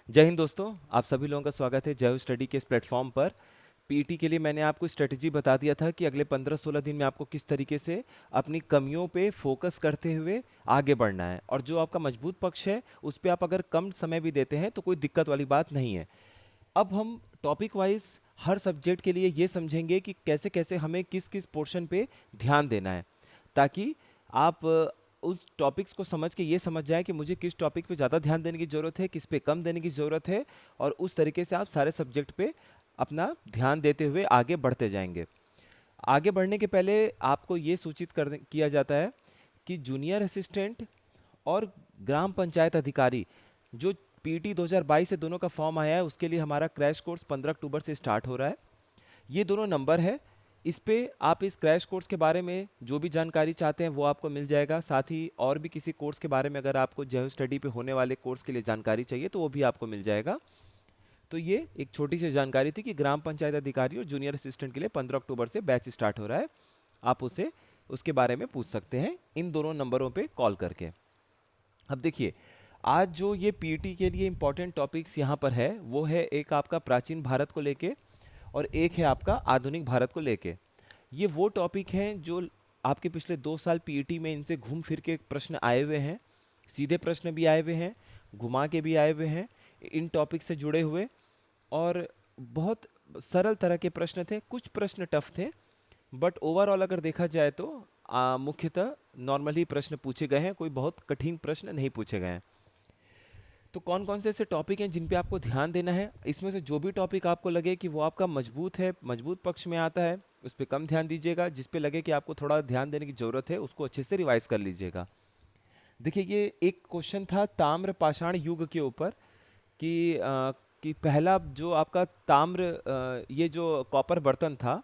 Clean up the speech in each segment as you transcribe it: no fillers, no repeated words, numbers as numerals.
जय हिंद दोस्तों। आप सभी लोगों का स्वागत है जय स्टडी के इस प्लेटफॉर्म पर। पीईटी के लिए मैंने आपको स्ट्रेटजी बता दिया था कि अगले 15-16 दिन में आपको किस तरीके से अपनी कमियों पे फोकस करते हुए आगे बढ़ना है, और जो आपका मजबूत पक्ष है उस पे आप अगर कम समय भी देते हैं तो कोई दिक्कत वाली बात नहीं है। अब हम टॉपिक वाइज हर सब्जेक्ट के लिए ये समझेंगे कि कैसे कैसे हमें किस किस पोर्शन पे ध्यान देना है, ताकि आप उस टॉपिक्स को समझ के ये समझ जाएं कि मुझे किस टॉपिक पे ज़्यादा ध्यान देने की ज़रूरत है, किस पे कम देने की ज़रूरत है, और उस तरीके से आप सारे सब्जेक्ट पे अपना ध्यान देते हुए आगे बढ़ते जाएंगे। आगे बढ़ने के पहले आपको ये सूचित किया जाता है कि जूनियर असिस्टेंट और ग्राम पंचायत अधिकारी जो पीटी 2022 से दोनों का फॉर्म आया है, उसके लिए हमारा क्रैश कोर्स 15 अक्टूबर से स्टार्ट हो रहा है। ये दोनों नंबर है। इस पे आप इस क्रैश कोर्स के बारे में जो भी जानकारी चाहते हैं वो आपको मिल जाएगा। साथ ही और भी किसी कोर्स के बारे में अगर आपको जय स्टडी पे होने वाले कोर्स के लिए जानकारी चाहिए तो वो भी आपको मिल जाएगा। तो ये एक छोटी सी जानकारी थी कि ग्राम पंचायत अधिकारी और जूनियर असिस्टेंट के लिए 15 अक्टूबर से बैच स्टार्ट हो रहा है। आप उसे उसके बारे में पूछ सकते हैं इन दोनों नंबरों पे कॉल करके। अब देखिए, आज जो ये पीटी के लिए इम्पोर्टेंट टॉपिक्स यहाँ पर है वो है एक आपका प्राचीन भारत को लेके और एक है आपका आधुनिक भारत को लेके। ये वो टॉपिक हैं जो आपके पिछले 2 साल पीईटी में इनसे घूम फिर के प्रश्न आए हुए हैं। सीधे प्रश्न भी आए हुए हैं, घुमा के भी आए हुए हैं, इन टॉपिक से जुड़े हुए। और बहुत सरल तरह के प्रश्न थे, कुछ प्रश्न टफ थे, बट ओवरऑल अगर देखा जाए तो मुख्यतः नॉर्मली प्रश्न पूछे गए हैं, कोई बहुत कठिन प्रश्न नहीं पूछे गए हैं। तो कौन कौन से ऐसे टॉपिक हैं जिन पे आपको ध्यान देना है, इसमें से जो भी टॉपिक आपको लगे कि वो आपका मजबूत है, मजबूत पक्ष में आता है, उस पर कम ध्यान दीजिएगा। जिस पे लगे कि आपको थोड़ा ध्यान देने की ज़रूरत है उसको अच्छे से रिवाइज कर लीजिएगा। देखिए, ये एक क्वेश्चन था ताम्र पाषाण युग के ऊपर कि पहला जो आपका ताम्र ये जो कॉपर बर्तन था,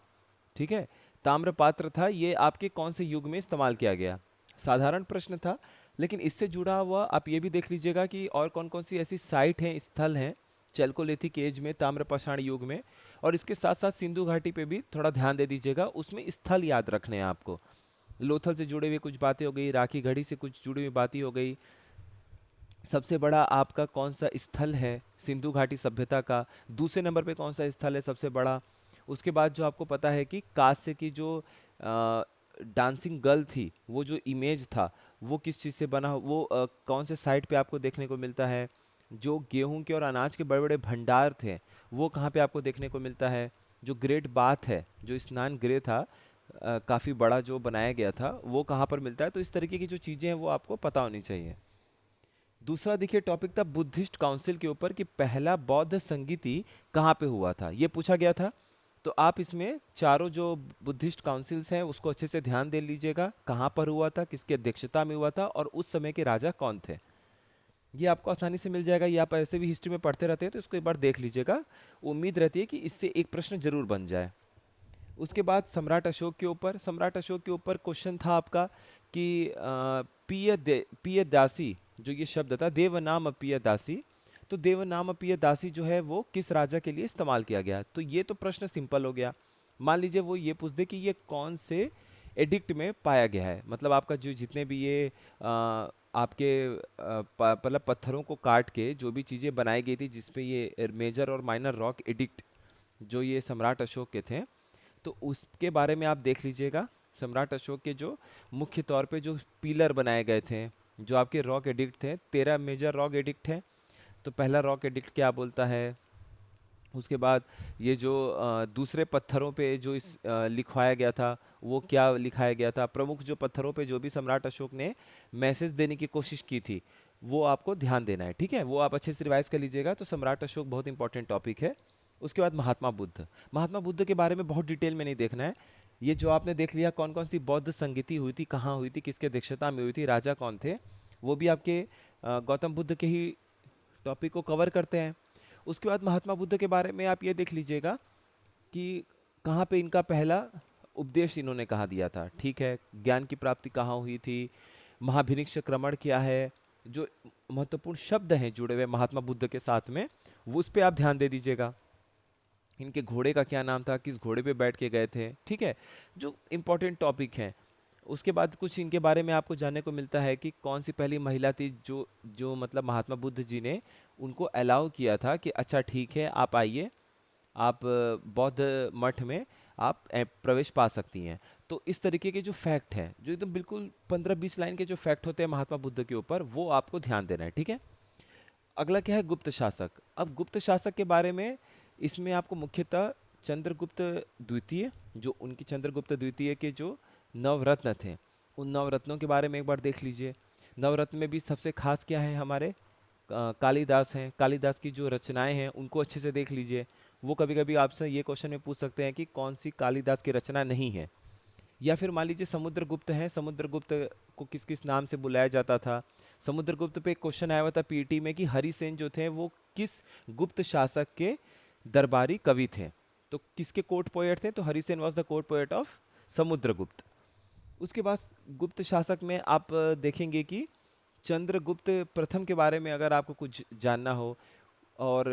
ठीक है, ताम्र पात्र था, ये आपके कौन से युग में इस्तेमाल किया गया। साधारण प्रश्न था, लेकिन इससे जुड़ा हुआ आप ये भी देख लीजिएगा कि और कौन कौन सी ऐसी साइट हैं, स्थल हैं चैल्कोलिथिक एज में, ताम्रपाषाण युग में। और इसके साथ साथ सिंधु घाटी पे भी थोड़ा ध्यान दे दीजिएगा, उसमें स्थल याद रखने हैं आपको। लोथल से जुड़े हुए कुछ बातें हो गई, राखी घड़ी से कुछ जुड़ी हुई बातें हो गई। सबसे बड़ा आपका कौन सा स्थल है सिंधु घाटी सभ्यता का, दूसरे नंबर पे कौन सा स्थल है सबसे बड़ा। उसके बाद जो आपको पता है कि कांस्य की जो डांसिंग गर्ल थी, वो जो इमेज था वो किस चीज़ से बना, वो कौन से साइट पे आपको देखने को मिलता है। जो गेहूं के और अनाज के बड़े बड़े भंडार थे वो कहाँ पे आपको देखने को मिलता है। जो ग्रेट बाथ है, जो स्नान गृह था काफ़ी बड़ा जो बनाया गया था, वो कहाँ पर मिलता है। तो इस तरीके की जो चीज़ें हैं वो आपको पता होनी चाहिए। दूसरा देखिए टॉपिक था बुद्धिस्ट काउंसिल के ऊपर कि पहला बौद्ध संगीति कहाँ पे हुआ था, ये पूछा गया था। तो आप इसमें चारों जो बुद्धिस्ट काउंसिल्स हैं उसको अच्छे से ध्यान दे लीजिएगा, कहाँ पर हुआ था, किसकी अध्यक्षता में हुआ था, और उस समय के राजा कौन थे। ये आपको आसानी से मिल जाएगा, ये आप ऐसे भी हिस्ट्री में पढ़ते रहते हैं तो इसको एक बार देख लीजिएगा। उम्मीद रहती है कि इससे एक प्रश्न जरूर बन जाए। उसके बाद सम्राट अशोक के ऊपर क्वेश्चन था आपका कि पिय दासी, जो ये शब्द था देवनाम पिय दासी, तो देवनाम पिय दासी जो है वो किस राजा के लिए इस्तेमाल किया गया। तो ये तो प्रश्न सिंपल हो गया। मान लीजिए वो ये पूछ दे कि ये कौन से एडिक्ट में पाया गया है, मतलब आपका जो जितने भी ये आपके मतलब पत्थरों को काट के जो भी चीज़ें बनाई गई थी जिसपे ये मेजर और माइनर रॉक एडिक्ट जो ये सम्राट अशोक के थे, तो उसके बारे में आप देख लीजिएगा। सम्राट अशोक के जो मुख्य तौर पे जो पिलर बनाए गए थे, जो आपके रॉक एडिक्ट थे, 13 मेजर रॉक एडिक्ट हैं। तो पहला रॉक एडिक्ट क्या बोलता है। उसके बाद ये जो दूसरे पत्थरों पे जो लिखवाया गया था वो क्या लिखाया गया था, प्रमुख जो पत्थरों पे जो भी सम्राट अशोक ने मैसेज देने की कोशिश की थी वो आपको ध्यान देना है, ठीक है, वो आप अच्छे से रिवाइज कर लीजिएगा। तो सम्राट अशोक बहुत इंपॉर्टेंट टॉपिक है। उसके बाद महात्मा बुद्ध के बारे में बहुत डिटेल में नहीं देखना है। ये जो आपने देख लिया कौन कौन सी बौद्ध संगीति हुई थी, कहाँ हुई थी, किसके अध्यक्षता में हुई थी, राजा कौन थे, वो भी आपके गौतम बुद्ध के ही टॉपिक को कवर करते हैं। उसके बाद महात्मा बुद्ध के बारे में आप ये देख लीजिएगा कि कहाँ पे इनका पहला उपदेश इन्होंने कहाँ दिया था, ठीक है, ज्ञान की प्राप्ति कहाँ हुई थी, महाभिनिष्क्रमण क्या है, जो महत्वपूर्ण शब्द हैं जुड़े हुए महात्मा बुद्ध के साथ में, वो उस पर आप ध्यान दे दीजिएगा। इनके घोड़े का क्या नाम था, किस घोड़े पे बैठ के गए थे, ठीक है, जो इंपॉर्टेंट टॉपिक हैं। उसके बाद कुछ इनके बारे में आपको जानने को मिलता है कि कौन सी पहली महिला थी जो जो मतलब महात्मा बुद्ध जी ने उनको अलाउ किया था कि अच्छा ठीक है आप आइए, आप बौद्ध मठ में आप प्रवेश पा सकती हैं। तो इस तरीके के जो फैक्ट हैं, जो एकदम बिल्कुल 15-20 लाइन के जो फैक्ट होते हैं महात्मा बुद्ध के ऊपर, वो आपको ध्यान देना है, ठीक है। अगला क्या है, गुप्त शासक। अब गुप्त शासक के बारे में इसमें आपको मुख्यतः चंद्रगुप्त द्वितीय, जो उनकी चंद्रगुप्त द्वितीय के जो नवरत्न थे, उन नवरत्नों के बारे में एक बार देख लीजिए। नवरत्न में भी सबसे खास क्या है, हमारे कालिदास हैं। कालिदास की जो रचनाएं हैं उनको अच्छे से देख लीजिए। वो कभी कभी आपसे ये क्वेश्चन में पूछ सकते हैं कि कौन सी कालिदास की रचना नहीं है। या फिर मान लीजिए समुद्रगुप्त है, समुद्रगुप्त को किस किस नाम से बुलाया जाता था। समुद्रगुप्त पे एक क्वेश्चन आया हुआ था पीटी में कि हरिसेन जो थे वो किस गुप्त शासक के दरबारी कवि थे। तो किसके कोर्ट पोएट थे, तो Harisena was the court poet of Samudragupta. उसके बाद गुप्त शासक में आप देखेंगे कि चंद्रगुप्त प्रथम के बारे में अगर आपको कुछ जानना हो, और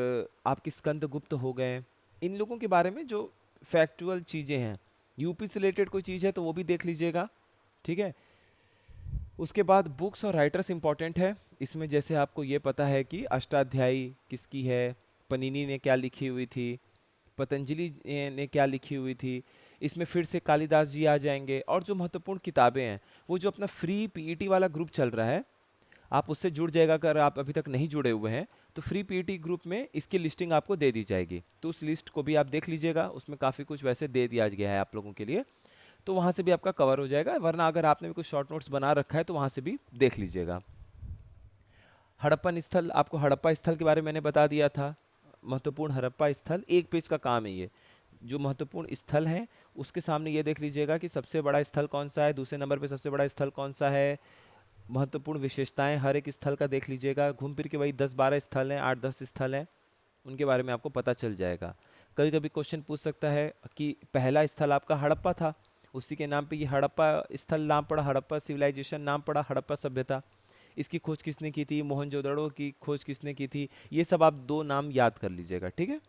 आपके स्कंदगुप्त हो गए, इन लोगों के बारे में जो फैक्चुअल चीज़ें हैं, यूपी से रिलेटेड कोई चीज़ है तो वो भी देख लीजिएगा, ठीक है। उसके बाद बुक्स और राइटर्स इंपॉर्टेंट है। इसमें जैसे आपको ये पता है कि अष्टाध्यायी किसकी है, पनीनी ने क्या लिखी हुई थी, पतंजलि ने क्या लिखी हुई थी। इसमें फिर से कालिदास जी आ जाएंगे। और जो महत्वपूर्ण किताबें हैं, वो जो अपना फ्री पीईटी वाला ग्रुप चल रहा है, आप उससे जुड़ जाएगा। अगर आप अभी तक नहीं जुड़े हुए हैं तो फ्री पीईटी ग्रुप में इसकी लिस्टिंग आपको दे दी जाएगी, तो उस लिस्ट को भी आप देख लीजिएगा। उसमें काफ़ी कुछ वैसे दे दिया गया है आप लोगों के लिए, तो वहाँ से भी आपका कवर हो जाएगा। वरना अगर आपने भी कुछ शॉर्ट नोट्स बना रखा है तो वहाँ से भी देख लीजिएगा। हड़प्पन स्थल, आपको हड़प्पा स्थल के बारे में मैंने बता दिया था। महत्वपूर्ण हड़प्पा स्थल, एक पेज का काम है ये। जो महत्वपूर्ण स्थल हैं उसके सामने ये देख लीजिएगा कि सबसे बड़ा स्थल कौन सा है, दूसरे नंबर पे सबसे बड़ा स्थल कौन सा है। महत्वपूर्ण विशेषताएं हर एक स्थल का देख लीजिएगा। घूम फिर के वही 10-12 स्थल हैं, 8-10 स्थल हैं, उनके बारे में आपको पता चल जाएगा। कभी कभी क्वेश्चन पूछ सकता है कि पहला स्थल आपका हड़प्पा था, उसी के नाम पे ये हड़प्पा स्थल नाम पड़ा, हड़प्पा सिविलाइजेशन नाम पड़ा, हड़प्पा सभ्यता। इसकी खोज किसने की थी, मोहनजोदड़ो की खोज किसने की थी। ये सब आप दो नाम याद कर लीजिएगा, ठीक है।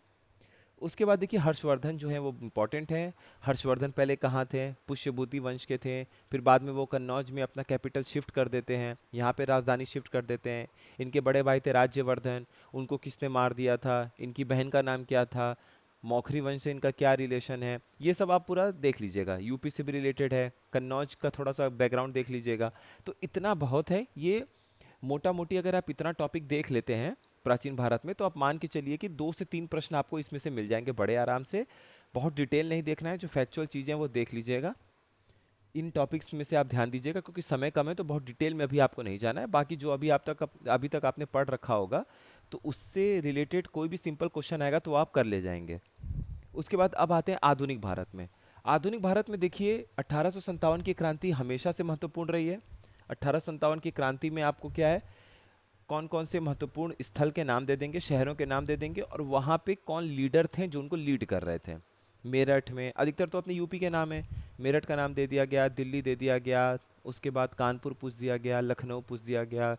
उसके बाद देखिए हर्षवर्धन जो है वो इम्पोर्टेंट है। हर्षवर्धन पहले कहाँ थे, पुष्यभूति वंश के थे। फिर बाद में वो कन्नौज में अपना कैपिटल शिफ्ट कर देते हैं, यहाँ पे राजधानी शिफ्ट कर देते हैं। इनके बड़े भाई थे राज्यवर्धन, उनको किसने मार दिया था, इनकी बहन का नाम क्या था, मौखरी वंश से इनका क्या रिलेशन है, ये सब आप पूरा देख लीजिएगा। यूपी से भी रिलेटेड है, कन्नौज का थोड़ा सा बैकग्राउंड देख लीजिएगा। तो इतना बहुत है ये। मोटा मोटी अगर आप इतना टॉपिक देख लेते हैं प्राचीन भारत में, तो आप मान के चलिए कि 2 से 3 प्रश्न आपको इसमें से मिल जाएंगे बड़े आराम से। बहुत डिटेल नहीं देखना है, जो फैक्चुअल चीज़ें हैं वो देख लीजिएगा। इन टॉपिक्स में से आप ध्यान दीजिएगा, क्योंकि समय कम है तो बहुत डिटेल में अभी आपको नहीं जाना है। बाकी जो अभी तक आपने पढ़ रखा होगा, तो उससे रिलेटेड कोई भी सिंपल क्वेश्चन आएगा तो आप कर ले जाएंगे। उसके बाद अब आते हैं आधुनिक भारत में। आधुनिक भारत में देखिए 1857 की क्रांति हमेशा से महत्वपूर्ण रही है। 1857 की क्रांति में आपको क्या है, कौन कौन से महत्वपूर्ण स्थल के नाम दे देंगे, शहरों के नाम दे देंगे, और वहाँ पे कौन लीडर थे जो उनको लीड कर रहे थे। मेरठ में अधिकतर तो अपने यूपी के नाम है, मेरठ का नाम दे दिया गया, दिल्ली दे दिया गया, उसके बाद कानपुर पूछ दिया गया, लखनऊ पूछ दिया गया,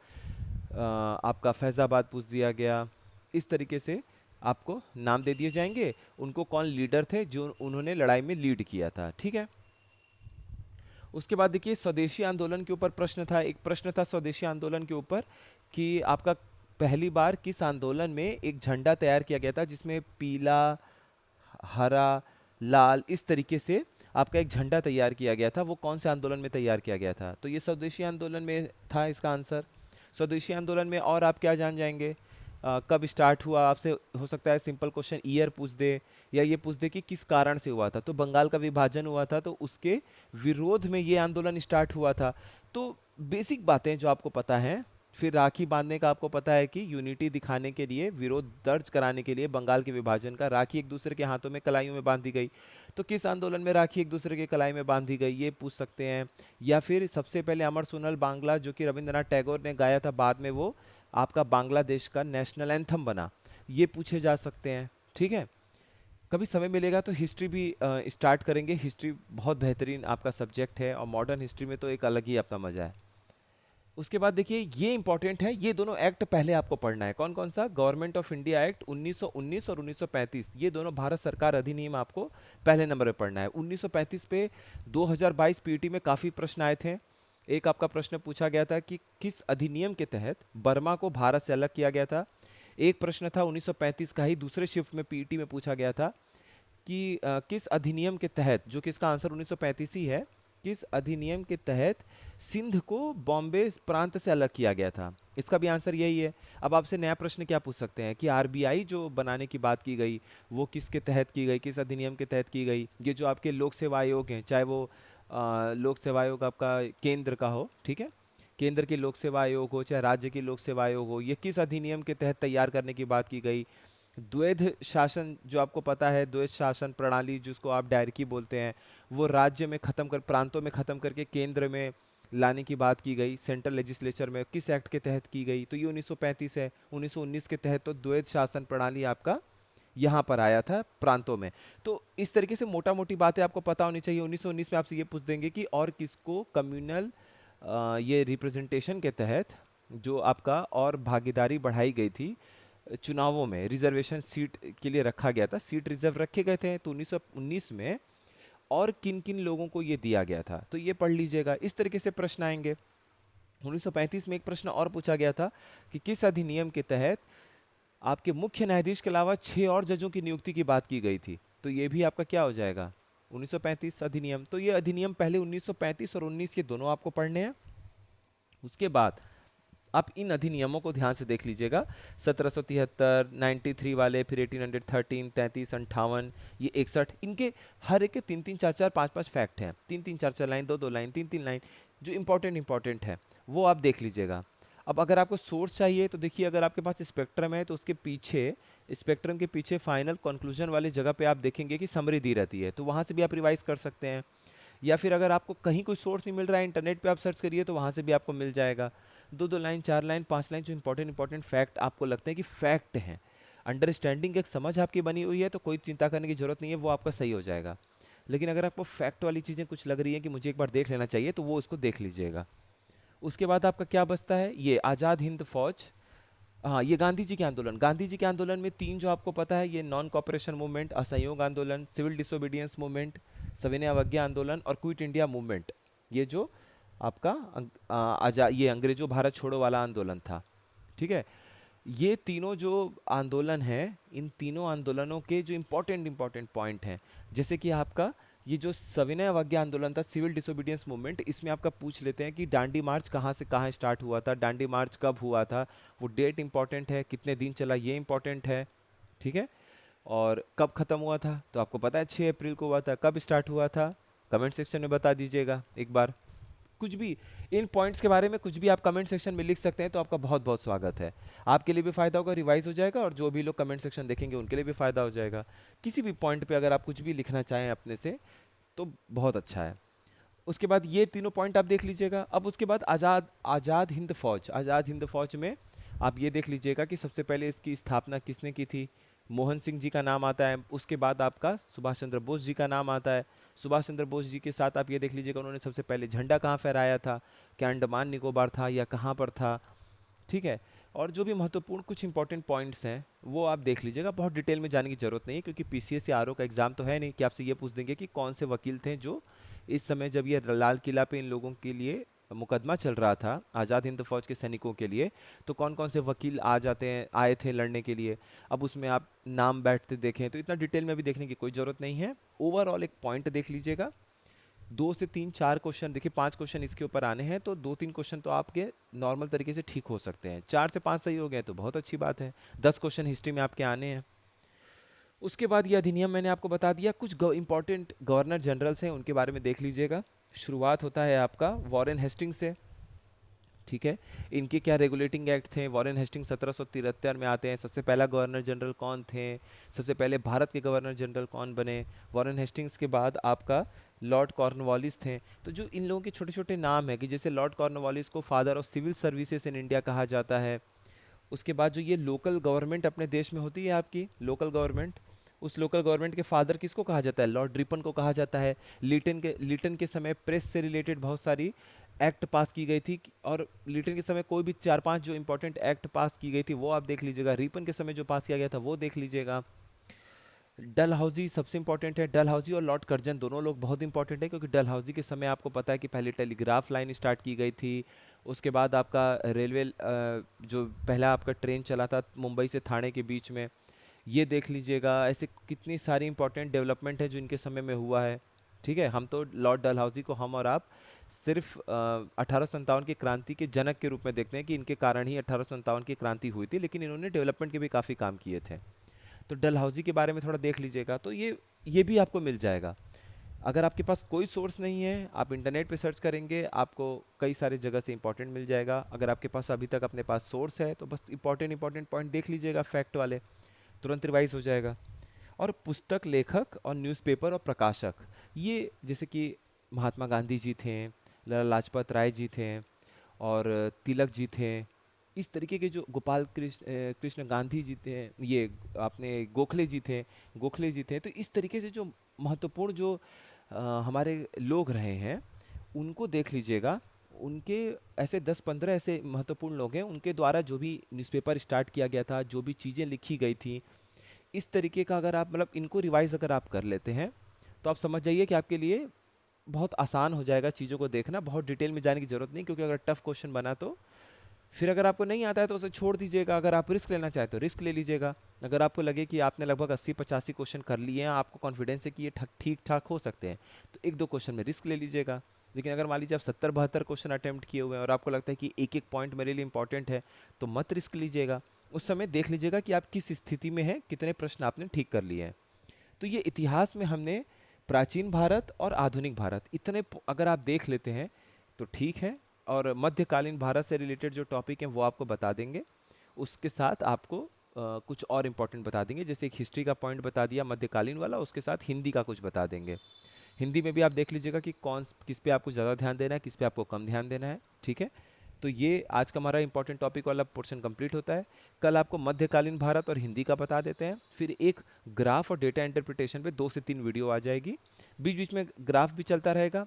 आपका फैज़ाबाद पूछ दिया गया। इस तरीके से आपको नाम दे दिए जाएंगे, उनको कौन लीडर थे जो उन्होंने लड़ाई में लीड किया था, ठीक है। उसके बाद देखिए स्वदेशी आंदोलन के ऊपर प्रश्न था, एक प्रश्न था स्वदेशी आंदोलन के ऊपर कि आपका पहली बार किस आंदोलन में एक झंडा तैयार किया गया था जिसमें पीला, हरा, लाल, इस तरीके से आपका एक झंडा तैयार किया गया था, वो कौन से आंदोलन में तैयार किया गया था। तो ये स्वदेशी आंदोलन में था इसका आंसर। स्वदेशी आंदोलन में और आप क्या जान जाएंगे, कब स्टार्ट हुआ, आपसे हो सकता है सिंपल क्वेश्चन ईयर पूछ दे, या ये पूछ दे कि किस कारण से हुआ था। तो बंगाल का विभाजन हुआ था, तो उसके विरोध में ये आंदोलन स्टार्ट हुआ था। तो बेसिक बातें जो आपको पता है। फिर राखी बांधने का आपको पता है कि यूनिटी दिखाने के लिए, विरोध दर्ज कराने के लिए बंगाल के विभाजन का, राखी एक दूसरे के हाथों में कलाइयों में बांधी गई। तो किस आंदोलन में राखी एक दूसरे के कलाई में बांधी गई, ये पूछ सकते हैं। या फिर सबसे पहले अमर सोनल बांग्ला जो कि रविंद्रनाथ टैगोर ने गाया था, बाद में वो आपका बांग्लादेश का नेशनल एंथम बना, ये पूछे जा सकते हैं, ठीक है। कभी समय मिलेगा तो हिस्ट्री भी स्टार्ट करेंगे। हिस्ट्री बहुत बेहतरीन आपका सब्जेक्ट है, और मॉडर्न हिस्ट्री में तो एक अलग ही अपना मज़ा है। उसके बाद देखिए ये इंपॉर्टेंट है, ये दोनों एक्ट पहले आपको पढ़ना है। कौन कौन सा? गवर्नमेंट ऑफ इंडिया एक्ट 1919 और 1935, ये दोनों भारत सरकार अधिनियम आपको पहले नंबर पे पढ़ना है। 1935 पे 2022 पीटी में काफ़ी प्रश्न आए थे। एक आपका प्रश्न पूछा गया था कि किस अधिनियम के तहत बर्मा को भारत से अलग किया गया था। एक प्रश्न था 1935 का ही दूसरे शिफ्ट में पीटी में पूछा गया था कि किस अधिनियम के तहत, जो कि इसका आंसर 1935 ही है, किस अधिनियम के तहत सिंध को बॉम्बे प्रांत से अलग किया गया था। इसका भी आंसर यही है। अब आपसे नया प्रश्न क्या पूछ सकते हैं कि आरबीआई जो बनाने की बात की गई वो किसके तहत की गई, किस अधिनियम के तहत की गई। ये जो आपके लोक सेवा आयोग हैं, चाहे वो लोक सेवा आयोग आपका केंद्र का हो, ठीक है, केंद्र के लोक सेवा आयोग हो चाहे राज्य के लोक सेवा आयोग हो, ये किस अधिनियम के तहत तैयार करने की बात की गई। द्वैध शासन जो आपको पता है, द्वैध शासन प्रणाली जिसको आप डायरकी बोलते हैं, वो राज्य में ख़त्म कर, प्रांतों में ख़त्म करके केंद्र में लाने की बात की गई सेंट्रल लेजिस्लेचर में, किस एक्ट के तहत की गई, तो ये 1935 है। 1919 के तहत तो द्वैध शासन प्रणाली आपका यहाँ पर आया था प्रांतों में। तो इस तरीके से मोटा मोटी बातें आपको पता होनी चाहिए। 1919 में आपसे ये पूछ देंगे कि और किसको कम्युनल ये रिप्रेजेंटेशन के तहत जो आपका और भागीदारी बढ़ाई गई थी चुनावों में, रिजर्वेशन सीट के लिए रखा गया था, सीट रिजर्व रखे गए थे, तो 1919 में और किन किन लोगों को ये दिया गया था, तो ये पढ़ लीजिएगा। इस तरीके से प्रश्न आएंगे। 1935 में एक प्रश्न और पूछा गया था कि किस अधिनियम के तहत आपके मुख्य न्यायाधीश के अलावा 6 और जजों की नियुक्ति की बात की गई थी, तो ये भी आपका क्या हो जाएगा? 1935 अधिनियम। तो ये अधिनियम पहले 1935 और 19 ये दोनों आपको पढ़ने हैं। उसके बाद आप इन अधिनियमों को ध्यान से देख लीजिएगा। 1773, 93 वाले, फिर 1813, 33, 58, ये 61, इनके हर एक के 3 3 4 4 5 5 फैक्ट हैं। 3 3 4 4 लाइन, 2 2 लाइन, 3 3 लाइन, जो इंपॉर्टेंट है वो आप देख लीजिएगा। अब अगर आपको सोर्स चाहिए तो देखिए, अगर आपके पास स्पेक्ट्रम है तो उसके पीछे, स्पेक्ट्रम के पीछे फाइनल कंक्लूजन वाली जगह पे आप देखेंगे कि समरी दी रहती है, तो वहाँ से भी आप रिवाइज कर सकते हैं। या फिर अगर आपको कहीं कोई सोर्स नहीं मिल रहा है, इंटरनेट पे आप सर्च करिए तो वहाँ से भी आपको मिल जाएगा। 2 2 लाइन, 4 लाइन, 5 लाइन, जो इंपॉर्टेंट फैक्ट आपको लगते हैं कि फैक्ट हैं, अंडरस्टैंडिंग एक समझ आपकी बनी हुई है, तो कोई चिंता करने की जरूरत नहीं है, वो आपका सही हो जाएगा। लेकिन अगर आपको फैक्ट वाली चीज़ें कुछ लग रही हैं कि मुझे एक बार देख लेना चाहिए, तो वो उसको देख लीजिएगा। उसके बाद आपका क्या बचता है? ये आज़ाद हिंद फौज। हाँ, ये गांधी जी के आंदोलन। गांधी जी के आंदोलन में तीन जो आपको पता है, ये नॉन कॉपरेशन मूवमेंट, असहयोग आंदोलन, सिविल डिसोबीडियंस मूवमेंट, सविनय अवज्ञा आंदोलन और क्विट इंडिया मूवमेंट, ये जो आपका ये अंग्रेजों भारत छोड़ो वाला आंदोलन था, ठीक है। ये तीनों जो आंदोलन हैं, इन तीनों आंदोलनों के जो इम्पोर्टेंट पॉइंट हैं, जैसे कि आपका ये जो सविनय अवज्ञा आंदोलन था, सिविल डिसोबीडियंस मूवमेंट, इसमें आपका पूछ लेते हैं कि डांडी मार्च कहाँ से कहाँ स्टार्ट हुआ था, डांडी मार्च कब हुआ था, वो डेट इंपॉर्टेंट है, कितने दिन चला ये इंपॉर्टेंट है, ठीक है। और कब ख़त्म हुआ था, तो आपको पता है 6 अप्रैल को हुआ था। कब स्टार्ट हुआ था, कमेंट सेक्शन में बता दीजिएगा एक बार। कुछ भी इन पॉइंट्स के बारे में कुछ भी आप कमेंट सेक्शन में लिख सकते हैं, तो आपका बहुत बहुत स्वागत है। आपके लिए भी फ़ायदा होगा, रिवाइज हो जाएगा, और जो भी लोग कमेंट सेक्शन देखेंगे उनके लिए भी फ़ायदा हो जाएगा। किसी भी पॉइंट पे अगर आप कुछ भी लिखना चाहें अपने से, तो बहुत अच्छा है। उसके बाद ये तीनों पॉइंट आप देख लीजिएगा। अब उसके बाद आज़ाद आज़ाद हिंद फौज। आज़ाद हिंद फौज में आप ये देख लीजिएगा कि सबसे पहले इसकी स्थापना किसने की थी। मोहन सिंह जी का नाम आता है। उसके बाद आपका सुभाष चंद्र बोस जी का नाम आता है। सुभाष चंद्र बोस जी के साथ आप ये देख लीजिएगा उन्होंने सबसे पहले झंडा कहाँ फहराया था, क्या अंडमान निकोबार था या कहाँ पर था, ठीक है। और जो भी महत्वपूर्ण कुछ इंपॉर्टेंट पॉइंट्स हैं वो आप देख लीजिएगा। बहुत डिटेल में जाने की जरूरत नहीं है, क्योंकि पीसीएस या आरओ का एग्जाम तो है नहीं कि आपसे ये पूछ देंगे कि कौन से वकील थे जो इस समय जब ये लाल किला पे इन लोगों के लिए मुकदमा चल रहा था आज़ाद हिंद फौज के सैनिकों के लिए, तो कौन कौन से वकील आए थे लड़ने के लिए। अब उसमें आप नाम बैठते देखें तो इतना डिटेल में अभी देखने की कोई ज़रूरत नहीं है। ओवरऑल एक पॉइंट देख लीजिएगा। 2 से 3 4 क्वेश्चन, देखिए 5 क्वेश्चन इसके ऊपर आने हैं, तो 2 3 क्वेश्चन तो आपके नॉर्मल तरीके से ठीक हो सकते हैं। 4 से 5 सही हो गए तो बहुत अच्छी बात है। 10 क्वेश्चन हिस्ट्री में आपके आने हैं। उसके बाद ये अधिनियम मैंने आपको बता दिया। कुछ इंपॉर्टेंट गवर्नर जनरल्स हैं, उनके बारे में देख लीजिएगा। शुरुआत होता है आपका वॉरेन हेस्टिंग से, ठीक है। इनके क्या रेगुलेटिंग एक्ट थे। वॉरेन हेस्टिंग 1773 में आते हैं। सबसे पहला गवर्नर जनरल कौन थे, सबसे पहले भारत के गवर्नर जनरल कौन बने। वॉरेन हेस्टिंग्स के बाद आपका लॉर्ड कॉर्नवालिस थे। तो जो इन लोगों के छोटे छोटे नाम है, कि जैसे लॉर्ड कॉर्नवालिस को father of civil services in India कहा जाता है। उसके बाद जो ये लोकल गवर्नमेंट अपने देश में होती है आपकी लोकल गवर्नमेंट, उस लोकल गवर्नमेंट के फादर किसको कहा जाता है, लॉर्ड रिपन को कहा जाता है। लिटन के समय प्रेस से रिलेटेड बहुत सारी एक्ट पास की गई थी और लिटन के समय कोई भी 4-5 जो इंपॉर्टेंट एक्ट पास की गई थी वो आप देख लीजिएगा। रिपन के समय जो पास किया गया था वो देख लीजिएगा। डलहौजी सबसे इंपॉर्टेंट है। डलहौजी और लॉर्ड कर्जन दोनों लोग बहुत इंपॉर्टेंट है, क्योंकि डलहौजी के समय आपको पता है कि पहले टेलीग्राफ लाइन स्टार्ट की गई थी। उसके बाद आपका रेलवे जो पहला आपका ट्रेन चला था मुंबई से थाने के बीच में, ये देख लीजिएगा। ऐसे कितनी सारी इंपॉर्टेंट डेवलपमेंट है जो इनके समय में हुआ है। ठीक है, हम तो लॉर्ड डलहौजी को हम और आप सिर्फ 1857 की क्रांति के जनक के रूप में देखते हैं कि इनके कारण ही 1857 की क्रांति हुई थी, लेकिन इन्होंने डेवलपमेंट के भी काफ़ी काम किए थे। तो डलहौजी के बारे में थोड़ा देख लीजिएगा, तो ये भी आपको मिल जाएगा। अगर आपके पास कोई सोर्स नहीं है, आप इंटरनेट पे सर्च करेंगे, आपको कई सारे जगह से इंपॉर्टेंट मिल जाएगा। अगर आपके पास अभी तक अपने पास सोर्स है तो बस इंपॉर्टेंट इंपॉर्टेंट पॉइंट देख लीजिएगा, फैक्ट वाले, तुरंत रिवाइज हो जाएगा। और पुस्तक लेखक और न्यूज़पेपर और प्रकाशक, ये जैसे कि महात्मा गांधी जी थे, लाला लाजपत राय जी थे, और तिलक जी थे। इस तरीके के जो गोपाल कृष्ण गांधी जी थे, ये आपने गोखले जी थे। तो इस तरीके से जो महत्वपूर्ण जो हमारे लोग रहे हैं उनको देख लीजिएगा। उनके ऐसे 10-15 ऐसे महत्वपूर्ण लोग हैं, उनके द्वारा जो भी न्यूज़पेपर स्टार्ट किया गया था, जो भी चीज़ें लिखी गई थी, इस तरीके का अगर आप मतलब इनको रिवाइज अगर आप कर लेते हैं तो आप समझ जाइए कि आपके लिए बहुत आसान हो जाएगा चीज़ों को देखना। बहुत डिटेल में जाने की ज़रूरत नहीं, क्योंकि अगर टफ क्वेश्चन बना तो फिर अगर आपको नहीं आता है तो उसे छोड़ दीजिएगा। अगर आप रिस्क लेना चाहते हो रिस्क ले लीजिएगा। अगर आपको लगे कि आपने लगभग 80-85 क्वेश्चन कर लिए हैं, आपको कॉन्फिडेंस है कि ये ठीक ठाक हो सकते हैं, तो 1-2 क्वेश्चन में रिस्क ले लीजिएगा। लेकिन अगर मान लीजिए आप 70-72 क्वेश्चन अटेम्प्ट किए हुए हैं और आपको लगता है कि एक एक पॉइंट मेरे लिए इंपॉर्टेंट है, तो मत रिस्क लीजिएगा। उस समय देख लीजिएगा कि आप किस स्थिति में हैं, कितने प्रश्न आपने ठीक कर लिए हैं। तो ये इतिहास में हमने प्राचीन भारत और आधुनिक भारत इतने अगर आप देख लेते हैं तो ठीक है। और मध्यकालीन भारत से रिलेटेड जो टॉपिक हैं वो आपको बता देंगे। उसके साथ आपको कुछ और इम्पोर्टेंट बता देंगे, जैसे एक हिस्ट्री का पॉइंट बता दिया मध्यकालीन वाला, उसके साथ हिंदी का कुछ बता देंगे। हिंदी में भी आप देख लीजिएगा कि किस पे आपको ज़्यादा ध्यान देना है, किस पे आपको कम ध्यान देना है। ठीक है, तो ये आज का हमारा इंपॉर्टेंट टॉपिक वाला पोर्शन कंप्लीट होता है। कल आपको मध्यकालीन भारत और हिंदी का बता देते हैं। फिर एक ग्राफ और डेटा इंटरप्रिटेशन पे 2 से 3 वीडियो आ जाएगी। बीच बीच में ग्राफ भी चलता रहेगा।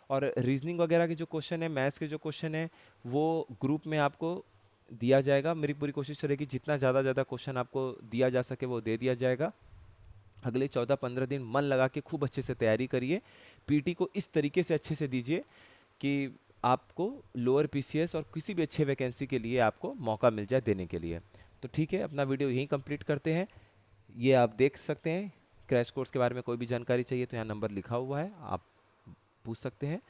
और रीजनिंग वगैरह के जो क्वेश्चन है, मैथ्स के जो क्वेश्चन है, वो ग्रुप में आपको दिया जाएगा। मेरी पूरी कोशिश रहेगी जितना ज़्यादा क्वेश्चन आपको दिया जा सके वो दे दिया जाएगा। अगले 14-15 दिन मन लगा के खूब अच्छे से तैयारी करिए। पीटी को इस तरीके से अच्छे से दीजिए कि आपको लोअर पीसीएस और किसी भी अच्छे वैकेंसी के लिए आपको मौका मिल जाए देने के लिए। तो ठीक है, अपना वीडियो यहीं कंप्लीट करते हैं। ये आप देख सकते हैं। क्रैश कोर्स के बारे में कोई भी जानकारी चाहिए तो यहाँ नंबर लिखा हुआ है, आप पूछ सकते हैं।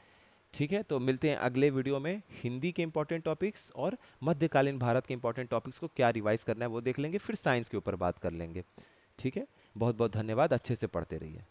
ठीक है, तो मिलते हैं अगले वीडियो में। हिंदी के इंपॉर्टेंट टॉपिक्स और मध्यकालीन भारत के इंपॉर्टेंट टॉपिक्स को क्या रिवाइज करना है वो देख लेंगे, फिर साइंस के ऊपर बात कर लेंगे। ठीक है, बहुत बहुत धन्यवाद, अच्छे से पढ़ते रहिए।